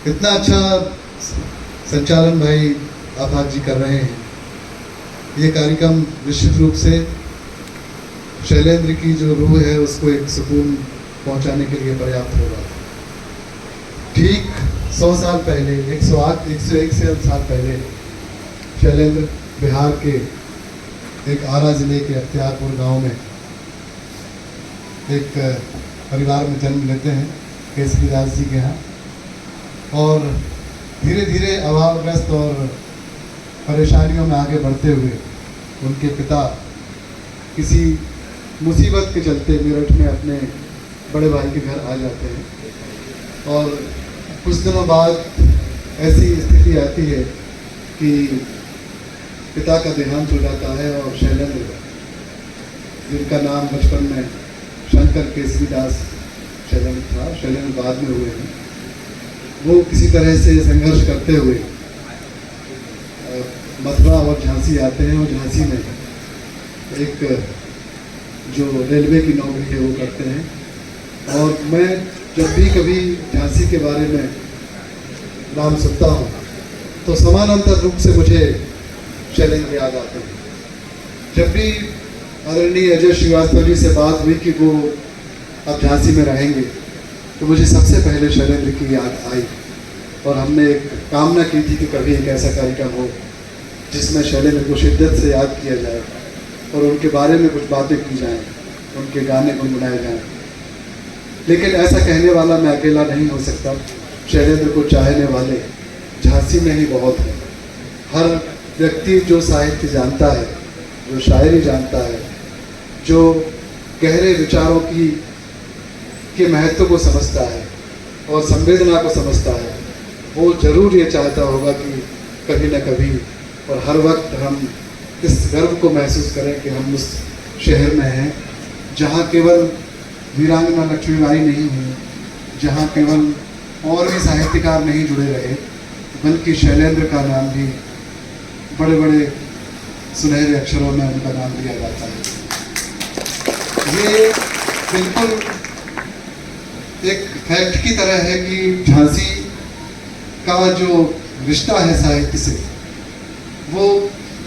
इतना अच्छा संचालन भाई आफाक जी कर रहे हैं। ये कार्यक्रम निश्चित रूप से शैलेंद्र की जो रूह है उसको एक सुकून पहुंचाने के लिए पर्याप्त होगा। ठीक 100 साल पहले, 101 साल पहले शैलेंद्र बिहार के एक आरा ज़िले के अख्तियारपुर गांव में एक परिवार में जन्म लेते हैं, केसरीदास जी के यहाँ। और धीरे धीरे अभावग्रस्त और परेशानियों में आगे बढ़ते हुए उनके पिता किसी मुसीबत के चलते मेरठ में अपने बड़े भाई के घर आ जाते हैं। और कुछ दिनों बाद ऐसी स्थिति आती है कि पिता का देहांत हो जाता है और शैलेंद्र, जिनका नाम बचपन में शंकर केसरीदास शैलेंद्र था, शैलेंद्र बाद में हुए हैं, वो किसी तरह से संघर्ष करते हुए मथुरा और झांसी आते हैं। और झांसी में एक जो रेलवे की नौकरी है वो करते हैं। और मैं जब भी कभी झांसी के बारे में नाम सुनता हूँ तो समानांतर रूप से मुझे शैलेंद्र याद आते हैं। जब भी आदरणीय अजय श्रीवास्तव जी से बात हुई कि वो अब झांसी में रहेंगे तो मुझे सबसे पहले शैलेंद्र की याद आई। और हमने एक कामना की थी कि कभी एक ऐसा कार्यक्रम हो जिसमें शैलेंद्र को शिद्दत से याद किया जाए और उनके बारे में कुछ बातें की जाएं, उनके गाने गुनगुनाए जाएं। लेकिन ऐसा कहने वाला मैं अकेला नहीं हो सकता। शैलेंद्र को चाहने वाले झांसी में ही बहुत हैं। हर व्यक्ति जो साहित्य जानता है, जो शायरी जानता है, जो गहरे विचारों के महत्व को समझता है और संवेदना को समझता है, वो जरूर ये चाहता होगा कि कभी न कभी और हर वक्त हम इस गर्व को महसूस करें कि हम उस शहर में हैं जहाँ केवल वीरांगना लक्ष्मीबाई नहीं हुई, जहाँ केवल और भी साहित्यकार नहीं जुड़े रहे, बल्कि शैलेंद्र का नाम भी बड़े बड़े सुनहरे अक्षरों में उनका नाम लिया जाता है। ये बिल्कुल एक फैक्ट की तरह है कि झांसी का जो रिश्ता है साहित्य से, वो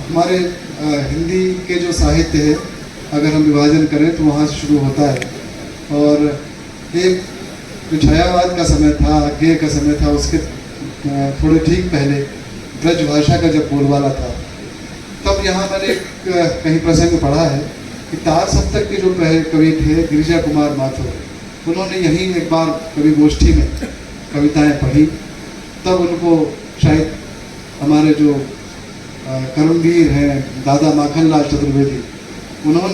हमारे हिंदी के जो साहित्य है अगर हम विभाजन करें तो वहाँ से शुरू होता है। और एक जो छायावाद का समय था, अज्ञेय का समय था, उसके थोड़े ठीक पहले ब्रज भाषा का जब बोलबाला था, तब यहाँ मैंने कहीं प्रसंग पढ़ा है कि तार सप्तक के जो कवि थे गिरिजा कुमार माथुर, उन्होंने यहीं एक बार कवि गोष्ठी में कविताएं पढ़ी। तब उनको शायद हमारे जो कर्मवीर हैं दादा माखनलाल चतुर्वेदी, उन्होंने